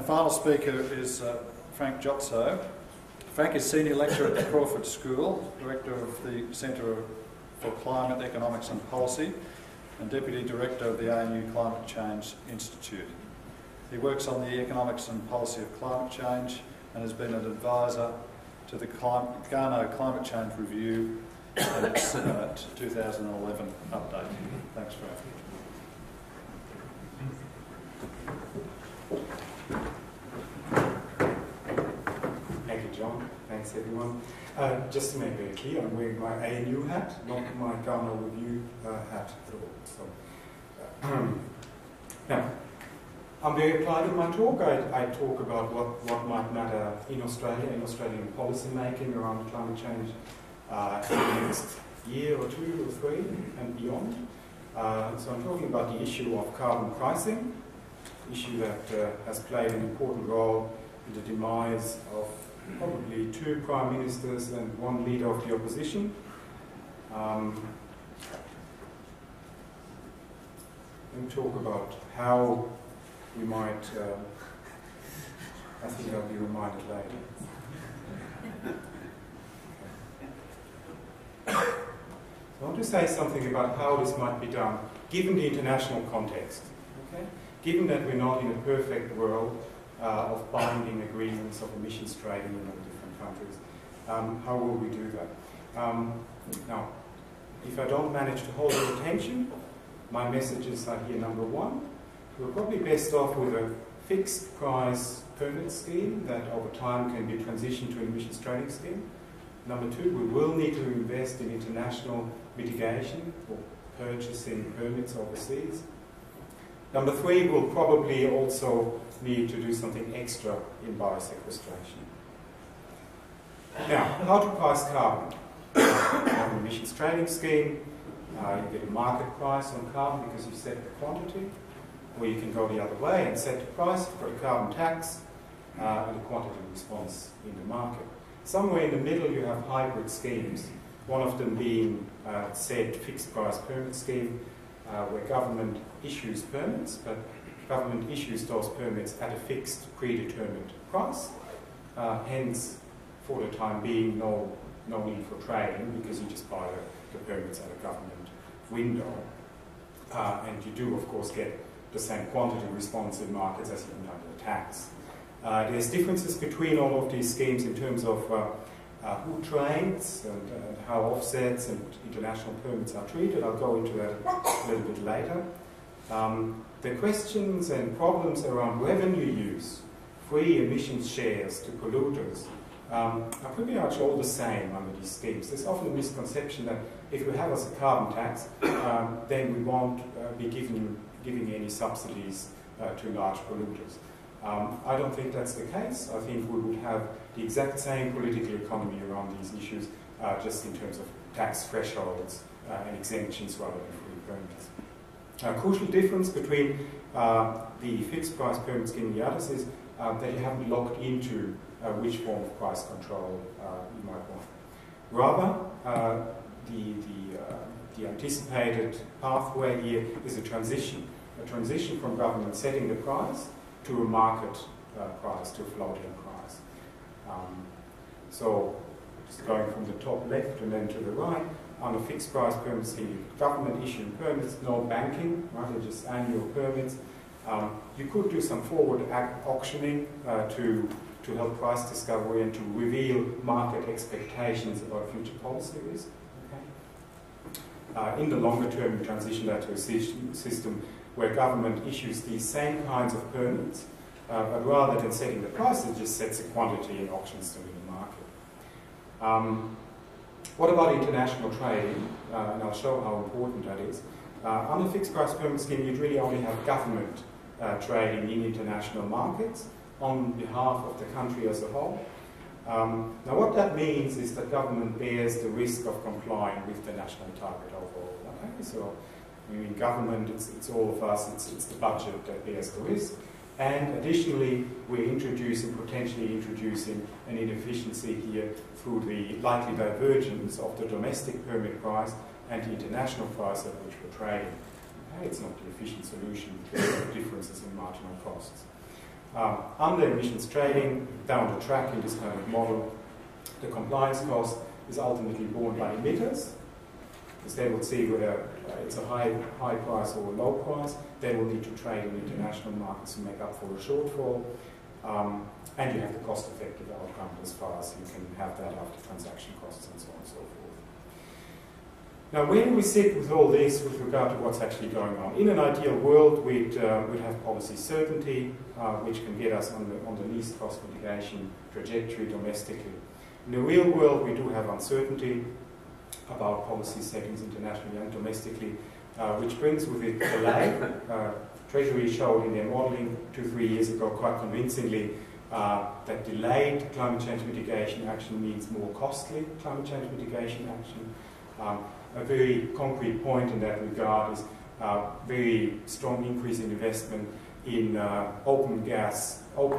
final speaker is Frank Jotzo. Frank is Senior Lecturer at the Crawford School, Director of the Centre for Climate, Economics and Policy, and Deputy Director of the ANU Climate Change Institute. He works on the economics and policy of climate change and has been an advisor to the Garneau Climate Change Review and its 2011 update. Thanks, Frank. Thank you, John. Thanks, everyone. Just to make it clear, I'm wearing my ANU hat, not my Garneau Review hat at all. So, now, I'm very applied in my talk. I talk about what might matter in Australia, in Australian policy making around climate change in the next year or two or three and beyond. So I'm talking about the issue of carbon pricing, an issue that has played an important role in the demise of probably 2 prime ministers and 1 leader of the opposition. And talk about how we might, I think I'll be reminded later. I want to say something about how this might be done, given the international context. Okay? Given that we're not in a perfect world of binding agreements of emissions trading in all different countries, how will we do that? Now, if I don't manage to hold your attention, my messages are here. Number 1, we're probably best off with a fixed price permit scheme that over time can be transitioned to an emissions trading scheme. Number 2, we will need to invest in international mitigation or purchasing permits overseas. Number 3, we'll probably also need to do something extra in biosequestration. Now, how to price carbon? You have an emissions trading scheme, you get a market price on carbon because you set the quantity, or you can go the other way and set the price for a carbon tax and a quantity response in the market. Somewhere in the middle you have hybrid schemes, one of them being said fixed price permit scheme, where government issues permits, but government issues those permits at a fixed predetermined price. Hence, for the time being, no need for trading because you just buy the permits at a government window. And you do, of course, get the same quantity response in markets as you can under the tax. There's differences between all of these schemes in terms of who trades and how offsets and international permits are treated. I'll go into that a little bit later. The questions and problems around revenue use, free emissions shares to polluters, are pretty much all the same under these schemes. There's often a misconception that if we have as a carbon tax, then we won't be giving any subsidies to large polluters. I don't think that's the case. I think we would have the exact same political economy around these issues, just in terms of tax thresholds and exemptions rather than free permits. A crucial difference between the fixed price permit scheme and the others is that you haven't locked into which form of price control you might want. Rather, the anticipated pathway here is a transition from government setting the price to a market price, to a floating price. So, just going from the top left and then to the right, on a fixed price permit scheme, government issuing permits, no banking, right? They're just annual permits. You could do some forward auctioning to help price discovery and to reveal market expectations about future policy risk. Okay? In the longer term, you transition that to a system where government issues these same kinds of permits, but rather than setting the price, it just sets a quantity and auctions them in the market. What about international trading? And I'll show how important that is. On a fixed price permit scheme, you'd really only have government trading in international markets on behalf of the country as a whole. Now what that means is that government bears the risk of complying with the national target overall. Okay? So in government, it's all of us, it's the budget that bears the risk. And additionally, we're potentially introducing an inefficiency here through the likely divergence of the domestic permit price and the international price at which we're trading. Okay? It's not the efficient solution because of differences in marginal costs. Under emissions trading, down the track in this kind of model, the compliance cost is ultimately borne by emitters, because they will see whether it's a high price or a low price. They will need to trade in international markets to make up for a shortfall. And you have the cost-effective outcome as far as you can have that after transaction costs and so on and so forth. Now, where do we sit with all this with regard to what's actually going on? In an ideal world, we'd have policy certainty, which can get us on the least cost mitigation trajectory domestically. In the real world, we do have uncertainty about policy settings internationally and domestically, which brings with it delay. Treasury showed in their modelling 2-3 years ago quite convincingly that delayed climate change mitigation action means more costly climate change mitigation action. A very concrete point in that regard is a very strong increase in investment in open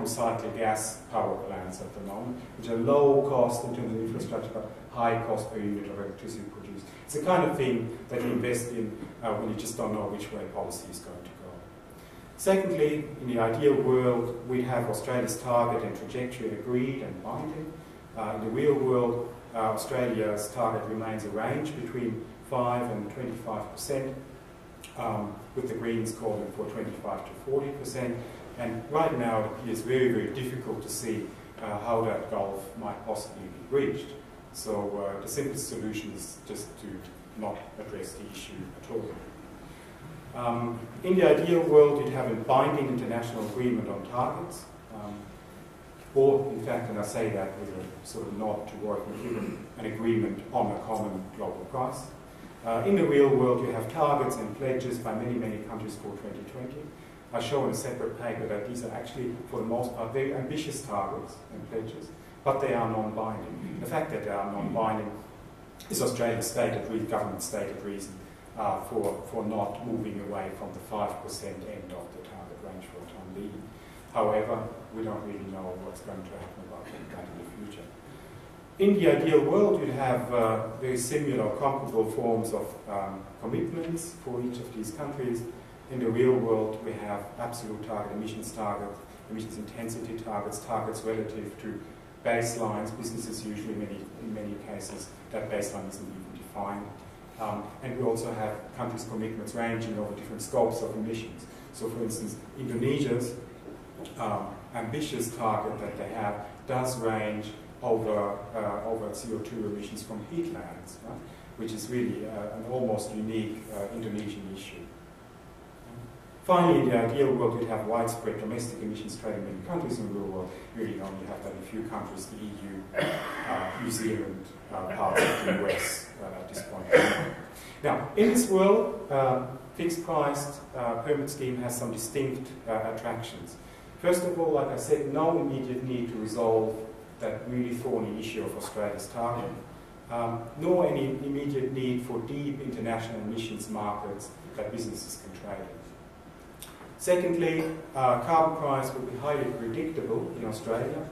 cycle gas power plants at the moment, which are low cost in terms of infrastructure, but high cost per unit of electricity produced. It's the kind of thing that you invest in when you just don't know which way policy is going to go. Secondly, in the ideal world, we have Australia's target and trajectory agreed and binding. In the real world, Australia's target remains a range between 5 and 25%, with the Greens calling for 25 to 40%. And right now, it appears very, very difficult to see how that gulf might possibly be breached. So the simplest solution is just to not address the issue at all. In the ideal world, you'd have a binding international agreement on targets, or in fact, and I say that with a sort of nod toward an agreement on a common global price. In the real world, you have targets and pledges by many, many countries for 2020. I show in a separate paper that these are actually, for the most part, very ambitious targets and pledges, but they are non-binding. The fact that they are non-binding is Australia's government stated reason for not moving away from the 5% end of the target range for the time being. However, we don't really know what's going to happen about that in the future. In the ideal world, you'd have very similar, comparable forms of commitments for each of these countries. In the real world, we have absolute target emissions targets, emissions intensity targets, targets relative to baselines. Business as usual in many cases, that baseline isn't even defined. And we also have countries' commitments ranging over different scopes of emissions. So, for instance, Indonesia's ambitious target that they have does range over CO2 emissions from peatlands, right? Which is really an almost unique Indonesian issue. Finally, in the ideal world, we'd have widespread domestic emissions trading in many countries. In the real world, really only have that in a few countries, the EU, New Zealand, parts of the US at this point. Now, in this world, fixed-priced permit scheme has some distinct attractions. First of all, like I said, no immediate need to resolve that really thorny issue of Australia's target, nor any immediate need for deep international emissions markets that businesses can trade in. Secondly, carbon price will be highly predictable in Australia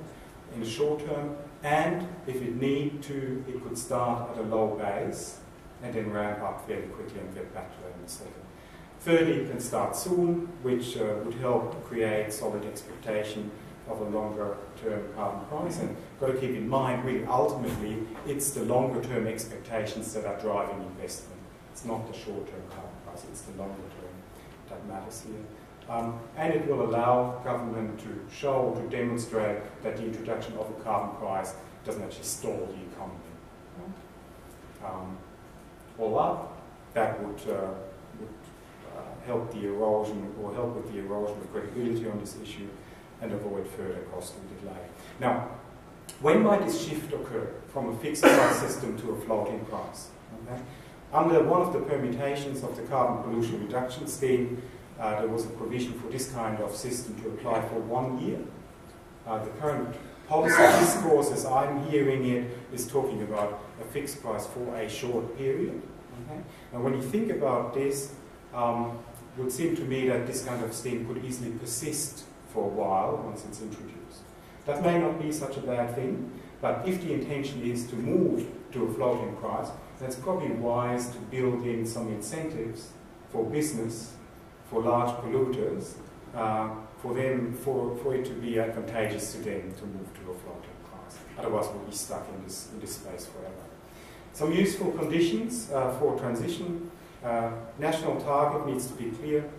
in the short term, and if it need to, it could start at a low base and then ramp up fairly quickly and get back to that in a second. Thirdly, it can start soon, which would help create solid expectation of a longer-term carbon price. And got to keep in mind, really, ultimately, it's the longer-term expectations that are driving investment. It's not the short-term carbon price, it's the longer-term that matters here. And it will allow government to demonstrate that the introduction of a carbon price doesn't actually stall the economy. All up, that would help the erosion, or help with the erosion of credibility on this issue, and avoid further costly delay. Now, when might this shift occur from a fixed price system to a floating price? Okay? Under one of the permutations of the carbon pollution reduction scheme, there was a provision for this kind of system to apply for 1 year. The current policy discourse, as I'm hearing it, is talking about a fixed price for a short period. Okay? And when you think about this, it would seem to me that this kind of scheme could easily persist for a while once it's introduced. That may not be such a bad thing, but if the intention is to move to a floating price, then it's probably wise to build in some incentives for business, for large polluters, for it to be advantageous to them to move to a floating price. Otherwise, we'll be stuck in this space forever. Some useful conditions for transition. National target needs to be clear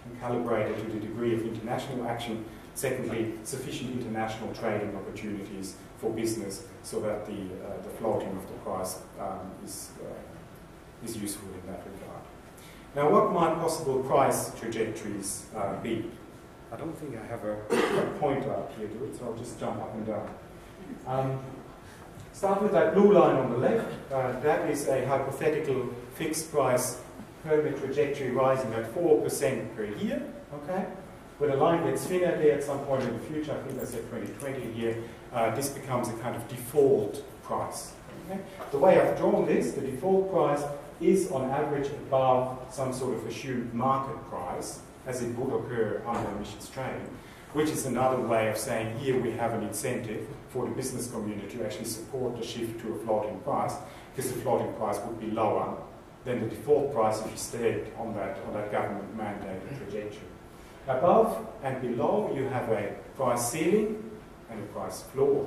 and calibrated to the degree of international action. Secondly, sufficient international trading opportunities for business so that the floating of the price is useful in that regard. Now, what might possible price trajectories be? I don't think I have a pointer up here to it, so I'll just jump up and down. Start with that blue line on the left. That is a hypothetical fixed price permit trajectory rising at 4% per year. Okay? When a line gets thinner there at some point in the future, I think I said 2020 here, this becomes a kind of default price. Okay? The way I've drawn this, the default price is on average above some sort of assumed market price, as it would occur under emissions trading, which is another way of saying here we have an incentive for the business community to actually support the shift to a floating price, because the floating price would be lower than the default price if you stayed on that government mandated trajectory. Above and below, you have a price ceiling and a price floor.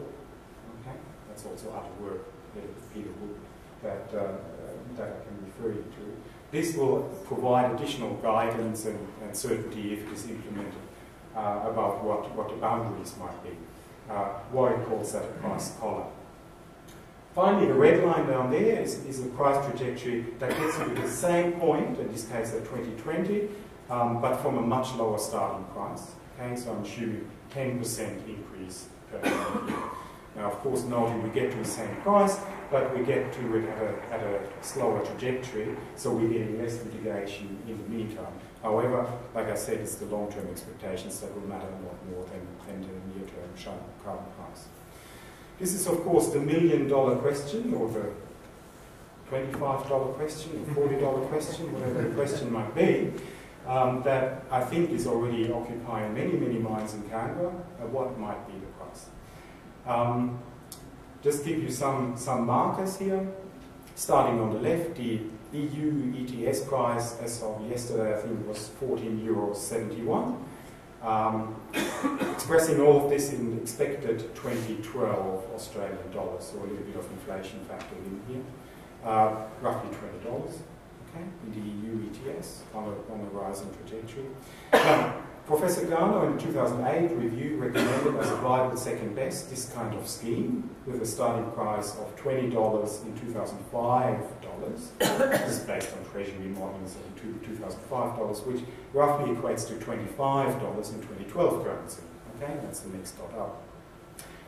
Okay? That's also other work that Peter Wood that I can refer you to. This will provide additional guidance and certainty if it is implemented about what the boundaries might be. Warren calls that a price collar. Finally, the red line down there is a price trajectory that gets you to the same point, in this case at 2020, but from a much lower starting price. Okay, so I'm assuming 10% increase per year. Now, of course, noting we get to the same price, but we get to it at a slower trajectory, so we're getting less mitigation in the meantime. However, like I said, it's the long-term expectations that will matter a lot more than the near-term carbon price. This is, of course, the $1 million question, or the $25 question, or $40 question, whatever the question might be, that I think is already occupying many, many minds in Canberra. What might be the price? Just give you some markers here. Starting on the left, the EU ETS price as of yesterday, I think, was €14.71. Expressing all of this in expected 2012 Australian dollars, so a little bit of inflation factored in here. Roughly $20, okay, in the EU ETS on a rising trajectory. Now, Professor Garner in the 2008 review recommended as a viable second best this kind of scheme with a starting price of $20 in 2005 dollars. This is based on Treasury models of 2005 dollars, which roughly equates to $25 in 2012 currency. Okay, that's the next dot up.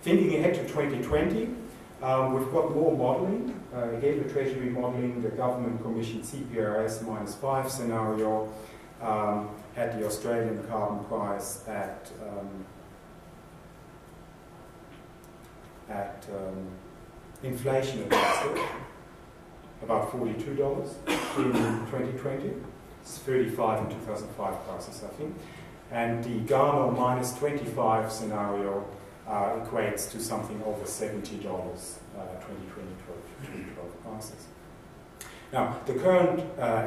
Thinking ahead to 2020, we've got more modelling. Again, the Treasury modelling, the government commissioned CPRS -5 scenario. At the Australian carbon price at inflation adjusted, about $42 in 2020. It's 35 in 2005 prices, I think. And the Garner -25 scenario equates to something over $70 2012 prices. Now, the current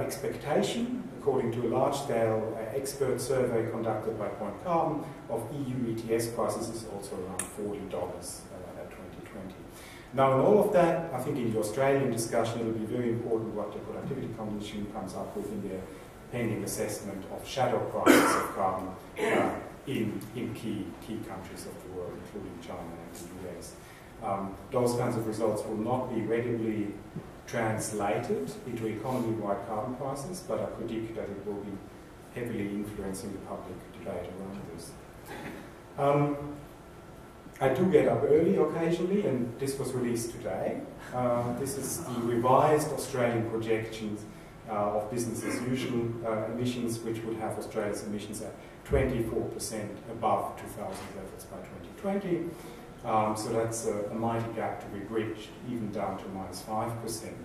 expectation, according to a large-scale expert survey conducted by Point Carbon, of EU ETS prices is also around $40 at 2020. Now, in all of that, I think in the Australian discussion, it will be very important what the Productivity Commission comes up with in their pending assessment of shadow prices of carbon in key countries of the world, including China and the US. Those kinds of results will not be readily translated into economy-wide carbon prices, but I predict that it will be heavily influencing the public debate around this. I do get up early occasionally, and this was released today. This is the revised Australian projections of business as usual emissions, which would have Australia's emissions at 24% above 2000 levels by 2020. So that's a mighty gap to be bridged, even down to -5%.